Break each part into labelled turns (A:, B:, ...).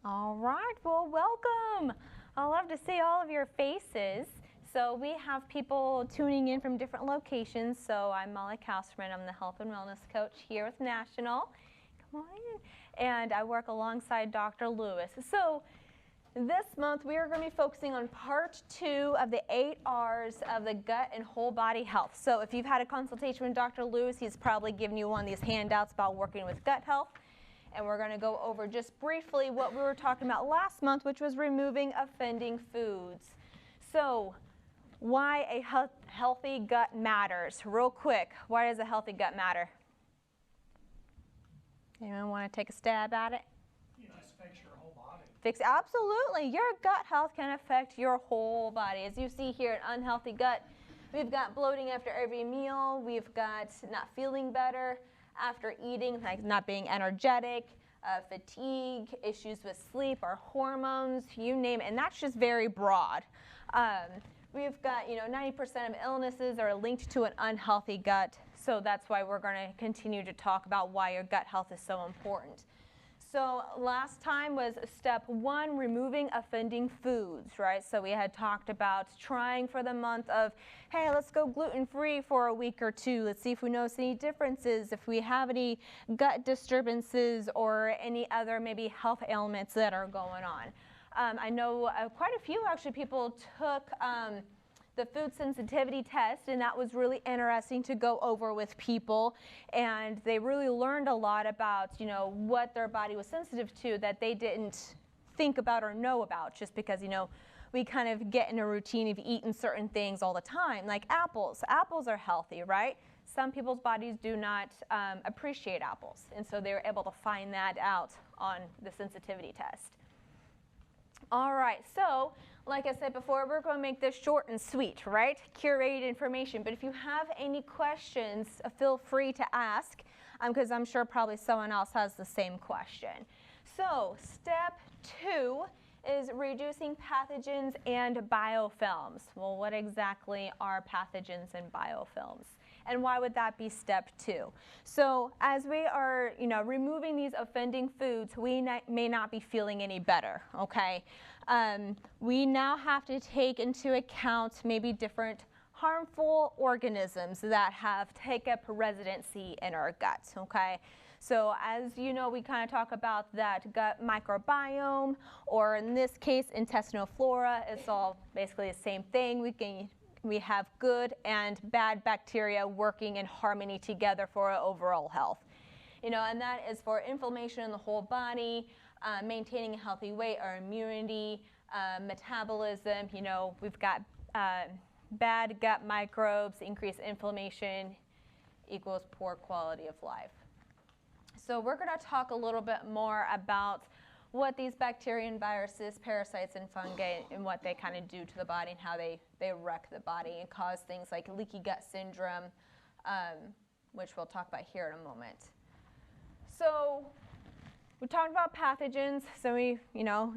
A: All right, well, welcome. I love to see all of your faces. So we have people tuning in from different locations. So I'm Molly Kausterman. I'm the health and wellness coach here with National. Come on in. And I work alongside Dr. Lewis. So this month we are going to be focusing on part 2 of the 8 R's of the gut and whole body health. So if you've had a consultation with Dr. Lewis, he's probably given you one of these handouts about working with gut health. And we're going to go over just briefly what we were talking about last month, which was removing offending foods. So why a healthy gut matters. Real quick, why does a healthy gut matter? Anyone want to take a stab at it?
B: It affects your whole body.
A: Absolutely. Your gut health can affect your whole body. As you see here, an unhealthy gut, we've got bloating after every meal. We've got not feeling better after eating, like not being energetic, fatigue, issues with sleep, our hormones, you name it, and that's just very broad. We've got, 90% of illnesses are linked to an unhealthy gut, so that's why we're going to continue to talk about why your gut health is so important. So last time was step 1, removing offending foods, right? So we had talked about trying for the month of, hey, let's go gluten-free for a week or 2. Let's see if we notice any differences, if we have any gut disturbances or any other maybe health ailments that are going on. I know quite a few actually people took the food sensitivity test, and that was really interesting to go over with people, and they really learned a lot about what their body was sensitive to that they didn't think about or know about, just because we kind of get in a routine of eating certain things all the time, like apples. Apples are healthy, right? Some people's bodies do not appreciate apples, and so they were able to find that out on the sensitivity test. All right, so like I said before, we're going to make this short and sweet, right? Curated information. But if you have any questions, feel free to ask, because I'm sure probably someone else has the same question. So step 2 is reducing pathogens and biofilms. Well, what exactly are pathogens and biofilms? And why would that be step 2? So as we are, removing these offending foods, we may not be feeling any better, okay? We now have to take into account maybe different harmful organisms that have taken up residency in our guts, okay? So as you know, we kind of talk about that gut microbiome, or in this case, intestinal flora. It's all basically the same thing. We have good and bad bacteria working in harmony together for our overall health. And that is for inflammation in the whole body, maintaining a healthy weight, our immunity, metabolism. We've got bad gut microbes, increased inflammation equals poor quality of life. So we're going to talk a little bit more about what these bacteria and viruses, parasites, and fungi, and what they kind of do to the body and how they wreck the body and cause things like leaky gut syndrome, which we'll talk about here in a moment. So we talked about pathogens, so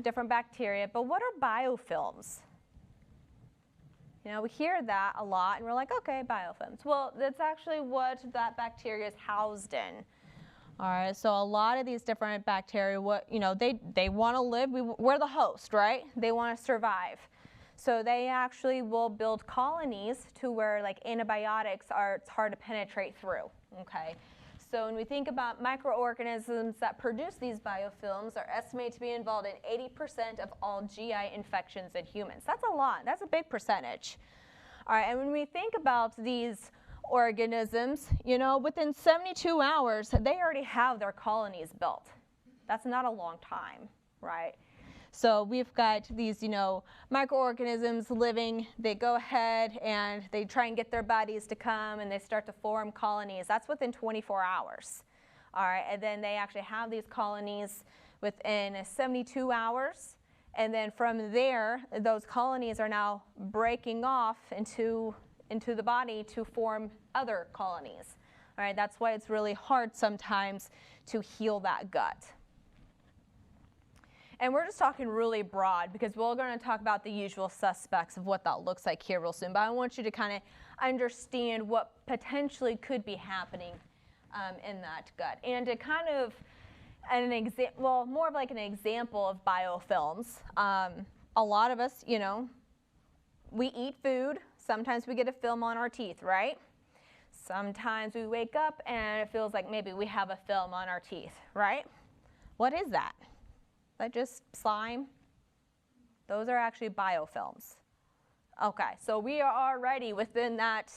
A: different bacteria, but what are biofilms? We hear that a lot, and we're like, okay, biofilms. Well, that's actually what that bacteria is housed in. All right, so a lot of these different bacteria, they want to live. We're the host, right? They want to survive. So they actually will build colonies to where, like, antibiotics it's hard to penetrate through, okay? So when we think about microorganisms that produce these biofilms are estimated to be involved in 80% of all GI infections in humans. That's a lot. That's a big percentage. All right, and when we think about these organisms, within 72 hours, they already have their colonies built. That's not a long time, right? So we've got these, microorganisms living. They go ahead and they try and get their bodies to come, and they start to form colonies. That's within 24 hours. All right, and then they actually have these colonies within 72 hours. And then from there, those colonies are now breaking off into the body to form other colonies. All right, that's why it's really hard sometimes to heal that gut. And we're just talking really broad because we're going to talk about the usual suspects of what that looks like here real soon. But I want you to kind of understand what potentially could be happening in that gut, and to kind of And well, more of like an example of biofilms. A lot of us, you know, we eat food. Sometimes we get a film on our teeth, right? Sometimes we wake up and it feels like maybe we have a film on our teeth, right? What is that? Is that just slime? Those are actually biofilms. Okay, so we are already within that,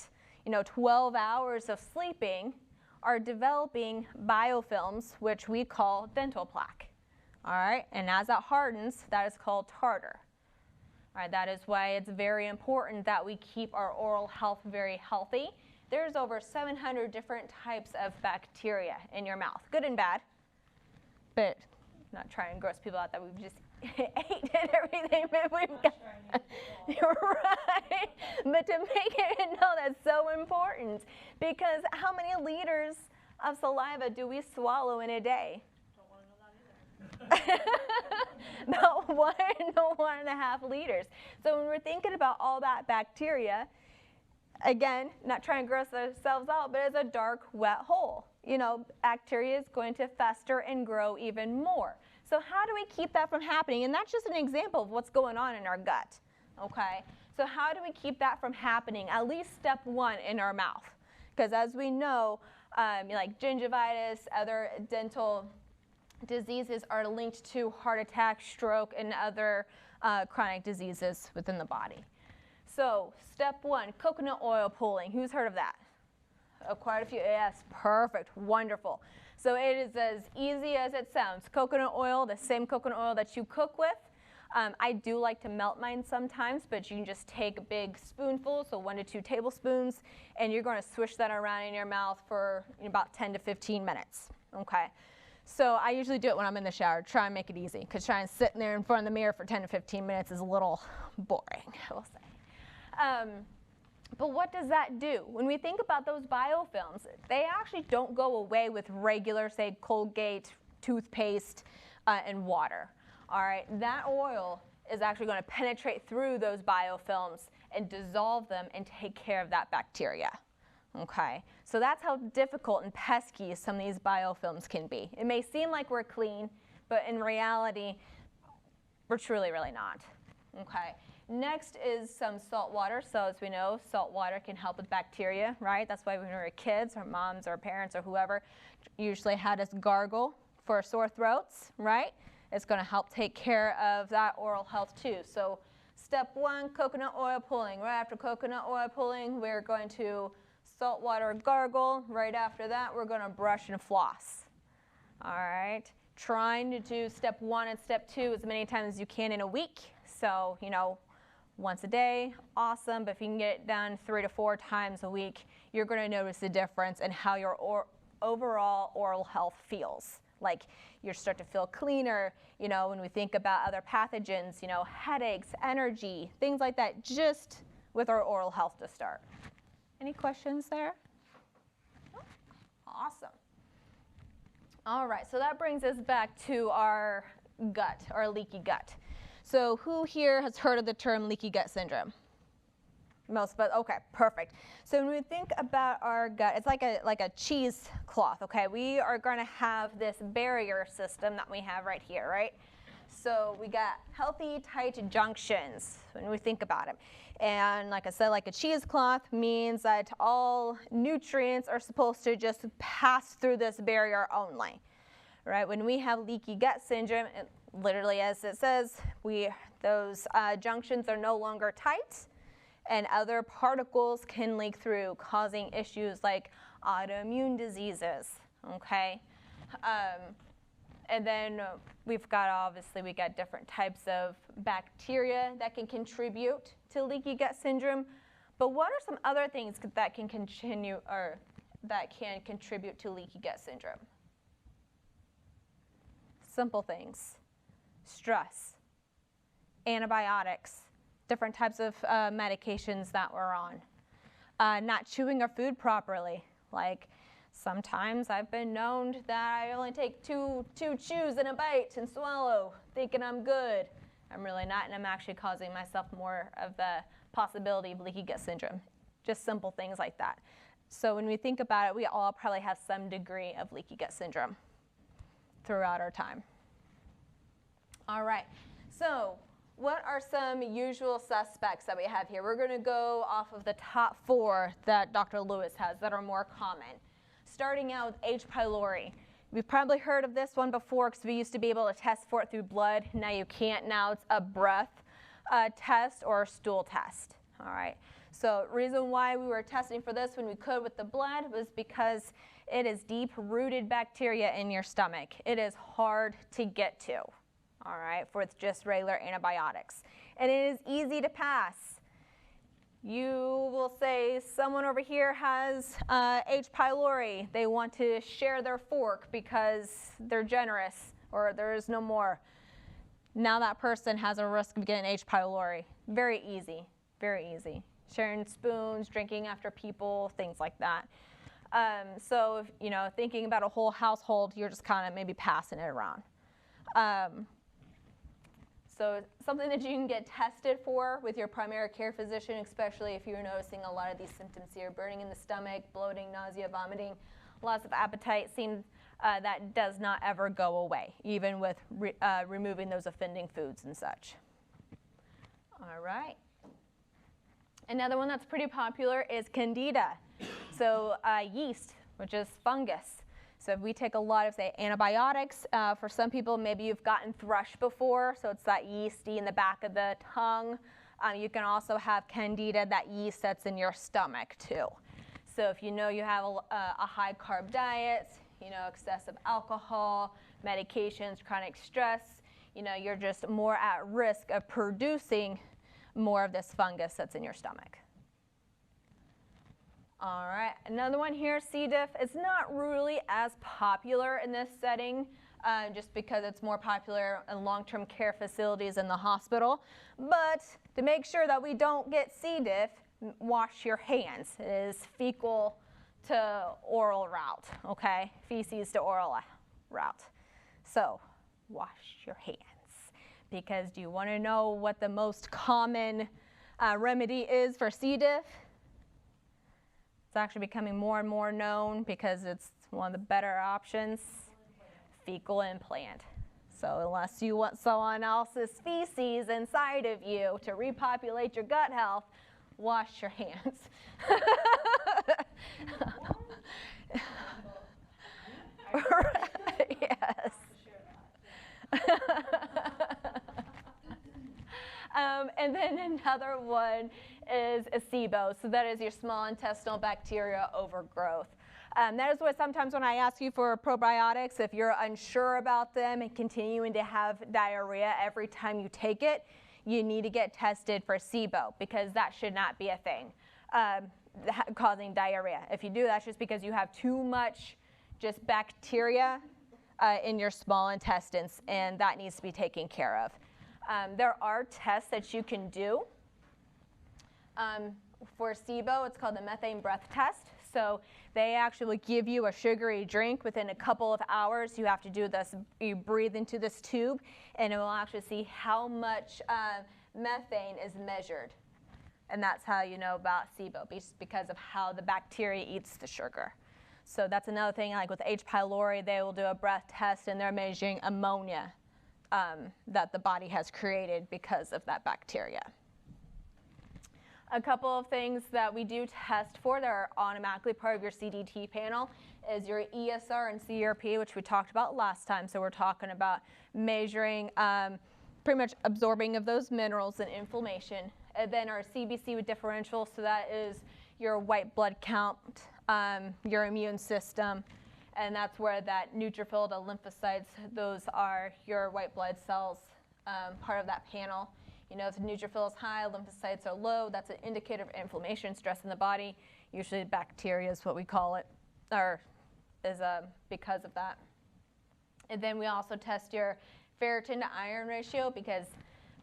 A: you know, 12 hours of sleeping are developing biofilms, which we call dental plaque. All right, and as that hardens, that is called tartar. All right, that is why it's very important that we keep our oral health very healthy. There's over 700 different types of bacteria in your mouth, good and bad. But I'm not trying to gross people out that we've just ate and everything, but we've got, you're right. But to make it know that's so important, because how many liters of saliva do we swallow in a day?
B: Don't want to know that either.
A: About 1 to 1.5 liters. So when we're thinking about all that bacteria, again, not trying to gross ourselves out, but it's a dark, wet hole. You know, bacteria is going to fester and grow even more. So how do we keep that from happening? And that's just an example of what's going on in our gut, okay? So how do we keep that from happening, at least step one in our mouth? Because as we know, like gingivitis, other dental diseases are linked to heart attack, stroke, and other chronic diseases within the body. So step one, coconut oil pulling. Who's heard of that? Quite a few. Yes, perfect, wonderful. So it is as easy as it sounds. Coconut oil, the same coconut oil that you cook with. I do like to melt mine sometimes, but you can just take a big spoonful, so 1 to 2 tablespoons, and you're going to swish that around in your mouth for about 10 to 15 minutes. Okay. So I usually do it when I'm in the shower, try and make it easy, because trying to sit in there in front of the mirror for 10 to 15 minutes is a little boring, I will say. But what does that do? When we think about those biofilms, they actually don't go away with regular, say, Colgate, toothpaste, and water. All right, that oil is actually going to penetrate through those biofilms and dissolve them and take care of that bacteria. Okay, so that's how difficult and pesky some of these biofilms can be. It may seem like we're clean, but in reality, we're truly really not. Okay. Next is some salt water. So as we know, salt water can help with bacteria, right? That's why when we were kids, our moms or parents or whoever usually had us gargle for sore throats, right? It's going to help take care of that oral health too. So step one, coconut oil pulling. Right after coconut oil pulling, we're going to salt water gargle. Right after that, we're going to brush and floss. All right. Trying to do step one and step two as many times as you can in a week. So, you know, once a day, awesome, but if you can get it done 3 to 4 times a week, you're going to notice the difference in how your overall oral health feels. Like you start to feel cleaner, you know, when we think about other pathogens, you know, headaches, energy, things like that, just with our oral health to start. Any questions there? Awesome. All right, so that brings us back to our gut, our leaky gut. So who here has heard of the term leaky gut syndrome? Most, but okay, perfect. So when we think about our gut, it's like a cheesecloth, okay? We are going to have this barrier system that we have right here, right? So we got healthy, tight junctions when we think about it. And like I said, like a cheesecloth means that all nutrients are supposed to just pass through this barrier only, right? When we have leaky gut syndrome, literally as it says, those junctions are no longer tight, and other particles can leak through, causing issues like autoimmune diseases, okay? And then we got different types of bacteria that can contribute to leaky gut syndrome. But what are some other things that can contribute to leaky gut syndrome? Simple things. Stress, antibiotics, different types of medications that we're on, not chewing our food properly. Like sometimes I've been known that I only take two chews and a bite and swallow, thinking I'm good. I'm really not, and I'm actually causing myself more of the possibility of leaky gut syndrome. Just simple things like that. So when we think about it, we all probably have some degree of leaky gut syndrome. throughout our time. All right, so what are some usual suspects that we have here? We're going to go off of the top 4 that Dr. Lewis has that are more common. Starting out with H. pylori. We've probably heard of this one before because we used to be able to test for it through blood. Now you can't. Now it's a breath test or a stool test. All right. So reason why we were testing for this when we could with the blood was because it is deep-rooted bacteria in your stomach. It is hard to get to, all right, with just regular antibiotics. And it is easy to pass. You will say someone over here has H. pylori. They want to share their fork because they're generous or there is no more. Now that person has a risk of getting H. pylori. Very easy, very easy. Sharing spoons, drinking after people, things like that. So, if, you know, thinking about a whole household, you're just kind of maybe passing it around. So something that you can get tested for with your primary care physician, especially if you're noticing a lot of these symptoms here, burning in the stomach, bloating, nausea, vomiting, loss of appetite, seems that does not ever go away, even with removing those offending foods and such. All right. Another one that's pretty popular is candida. So yeast, which is fungus. So if we take a lot of, say, antibiotics, for some people, maybe you've gotten thrush before, so it's that yeasty in the back of the tongue. You can also have candida, that yeast that's in your stomach too. So if you know you have a high-carb diet, you know, excessive alcohol, medications, chronic stress, you know, you're just more at risk of producing more of this fungus that's in your stomach. All right, another one here, C. diff. It's not really as popular in this setting just because it's more popular in long-term care facilities in the hospital. But to make sure that we don't get C. diff, wash your hands. It is fecal to oral route, okay? Feces to oral route. So wash your hands. Because do you want to know what the most common remedy is for C. diff? It's actually becoming more and more known because it's one of the better options. Fecal implant. So unless you want someone else's feces inside of you to repopulate your gut health, wash your hands. Right, yes. And then another one is a SIBO, so that is your small intestinal bacteria overgrowth. That is what sometimes when I ask you for probiotics, if you're unsure about them and continuing to have diarrhea every time you take it, you need to get tested for SIBO because that should not be a thing causing diarrhea. If you do, that's just because you have too much just bacteria in your small intestines, and that needs to be taken care of. There are tests that you can do. For SIBO, it's called the methane breath test. So they actually give you a sugary drink within a couple of hours. You have to do this, you breathe into this tube, and it will actually see how much methane is measured. And that's how you know about SIBO, because of how the bacteria eats the sugar. So that's another thing, like with H. pylori, they will do a breath test, and they're measuring ammonia that the body has created because of that bacteria. A couple of things that we do test for that are automatically part of your CDT panel is your ESR and CRP, which we talked about last time. So we're talking about measuring pretty much absorbing of those minerals and inflammation. And then our CBC with differential, so that is your white blood count, your immune system, and that's where that neutrophil, the lymphocytes, those are your white blood cells, part of that panel. You know, if the neutrophil is high, lymphocytes are low, that's an indicator of inflammation, stress in the body. Usually bacteria is what we call it, or is because of that. And then we also test your ferritin to iron ratio because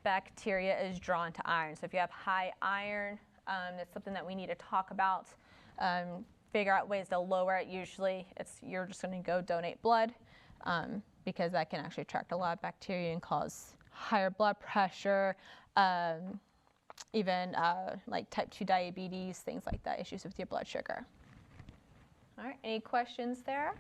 A: bacteria is drawn to iron. So if you have high iron, that's something that we need to talk about. Figure out ways to lower it. Usually you're just going to go donate blood because that can actually attract a lot of bacteria and cause higher blood pressure, even like type 2 diabetes, things like that, issues with your blood sugar. All right, any questions there?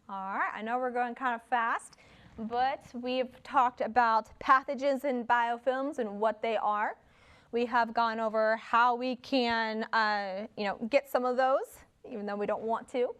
A: All right, I know we're going kind of fast, but we've talked about pathogens and biofilms and what they are. We have gone over how we can, get some of those, even though we don't want to.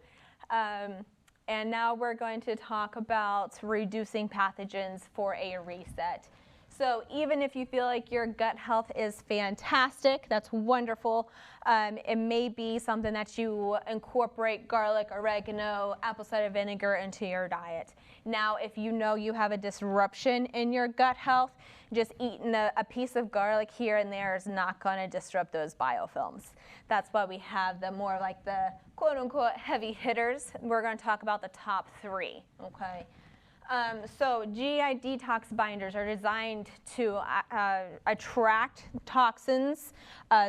A: And now we're going to talk about reducing pathogens for a reset. So even if you feel like your gut health is fantastic, that's wonderful, it may be something that you incorporate garlic, oregano, apple cider vinegar into your diet. Now, if you know you have a disruption in your gut health, just eating a piece of garlic here and there is not going to disrupt those biofilms. That's why we have the more like the quote-unquote heavy hitters. We're going to talk about the top 3, okay? So GI detox binders are designed to attract toxins,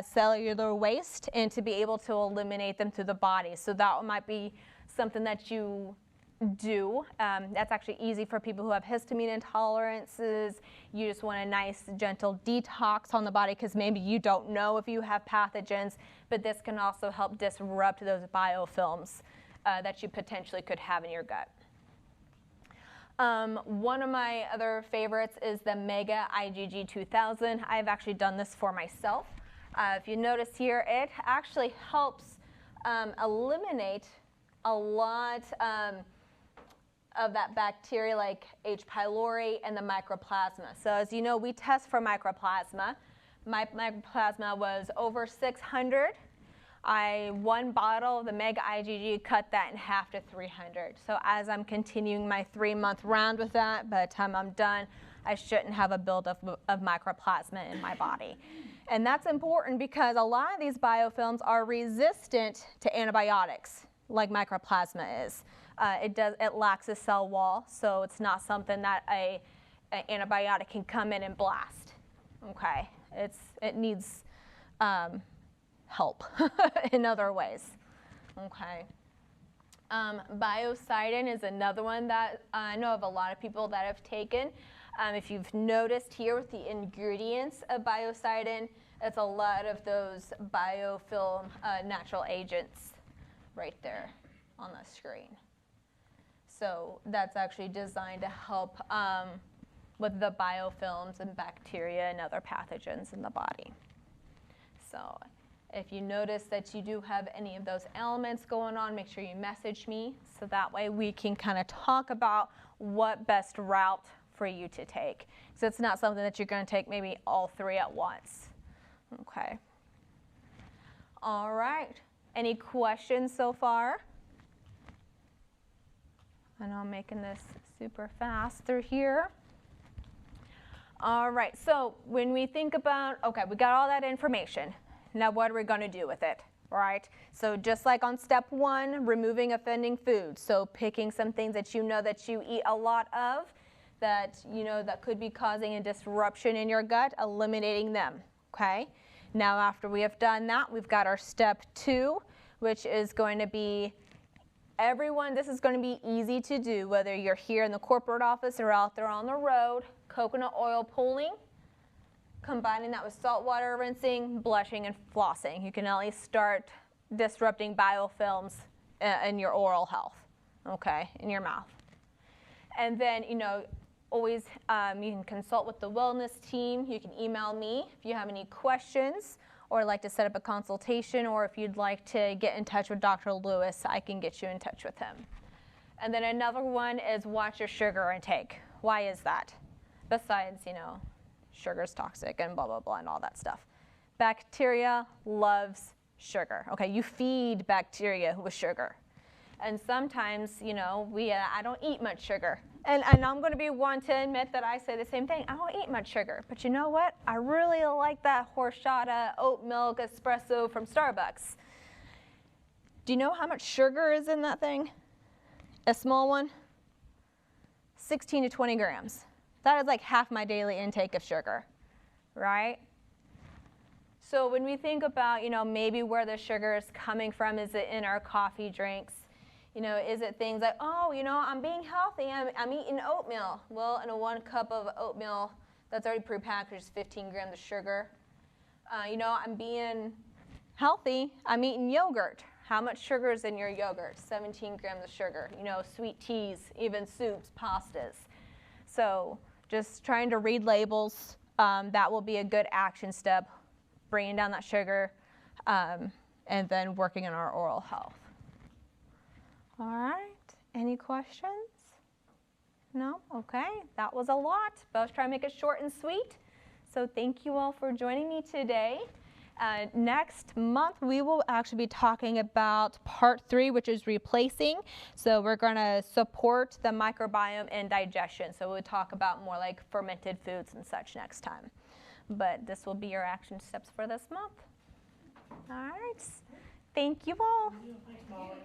A: cellular waste, and to be able to eliminate them through the body. So that might be something that you do. That's actually easy for people who have histamine intolerances. You just want a nice, gentle detox on the body because maybe you don't know if you have pathogens, but this can also help disrupt those biofilms that you potentially could have in your gut. One of my other favorites is the Mega IgG 2000. I've actually done this for myself. If you notice here, it actually helps eliminate a lot of that bacteria like H. pylori and the mycoplasma. So as you know, we test for mycoplasma. My mycoplasma was over 600. One bottle of the Mega IgG cut that in half to 300. So as I'm continuing my 3-month round with that, by the time I'm done, I shouldn't have a buildup of mycoplasma in my body. And that's important because a lot of these biofilms are resistant to antibiotics, like mycoplasma is. It lacks a cell wall, so it's not something that an antibiotic can come in and blast. Okay, it needs help in other ways. Okay. Biocidin is another one that I know of a lot of people that have taken. If you've noticed here with the ingredients of biocidin, it's a lot of those biofilm natural agents right there on the screen. So that's actually designed to help with the biofilms and bacteria and other pathogens in the body. So if you notice that you do have any of those elements going on, make sure you message me so that way we can kind of talk about what best route for you to take. So it's not something that you're going to take maybe all 3 at once. Okay. All right. Any questions so far? I know I'm making this super fast through here. All right, so when we think about, okay, we got all that information. Now what are we going to do with it, right? So just like on step 1, removing offending foods. So picking some things that you eat a lot of, that that could be causing a disruption in your gut, eliminating them, okay? Now after we have done that, we've got our step 2, which is going to be this is going to be easy to do, whether you're here in the corporate office or out there on the road. Coconut oil pulling, combining that with saltwater rinsing, blushing, and flossing. You can at least start disrupting biofilms in your oral health, okay, in your mouth. And then, always you can consult with the wellness team. You can email me if you have any questions or like to set up a consultation, or if you'd like to get in touch with Dr. Lewis, I can get you in touch with him. And then another one is watch your sugar intake. Why is that? Besides, sugar's toxic and blah, blah, blah, and all that stuff. Bacteria loves sugar. Okay, you feed bacteria with sugar. And sometimes, I don't eat much sugar. And I'm going to be one to admit that I say the same thing. I don't eat much sugar. But you know what? I really like that horchata oat milk espresso from Starbucks. Do you know how much sugar is in that thing? A small one? 16 to 20 grams. That is like half my daily intake of sugar, right? So when we think about, maybe where the sugar is coming from, is it in our coffee drinks? Is it things like, I'm being healthy, I'm eating oatmeal. Well, in a 1 cup of oatmeal that's already prepackaged is 15 grams of sugar. I'm being healthy, I'm eating yogurt. How much sugar is in your yogurt? 17 grams of sugar. You know, sweet teas, even soups, pastas. So just trying to read labels, that will be a good action step, bringing down that sugar, and then working on our oral health. All right, any questions? No? Okay, that was a lot, but I was trying to make it short and sweet. So thank you all for joining me today. Next month, we will actually be talking about part 3, which is replacing. So we're going to support the microbiome and digestion. So we'll talk about more like fermented foods and such next time. But this will be your action steps for this month. All right. Thank you all.
B: Thanks, Molly.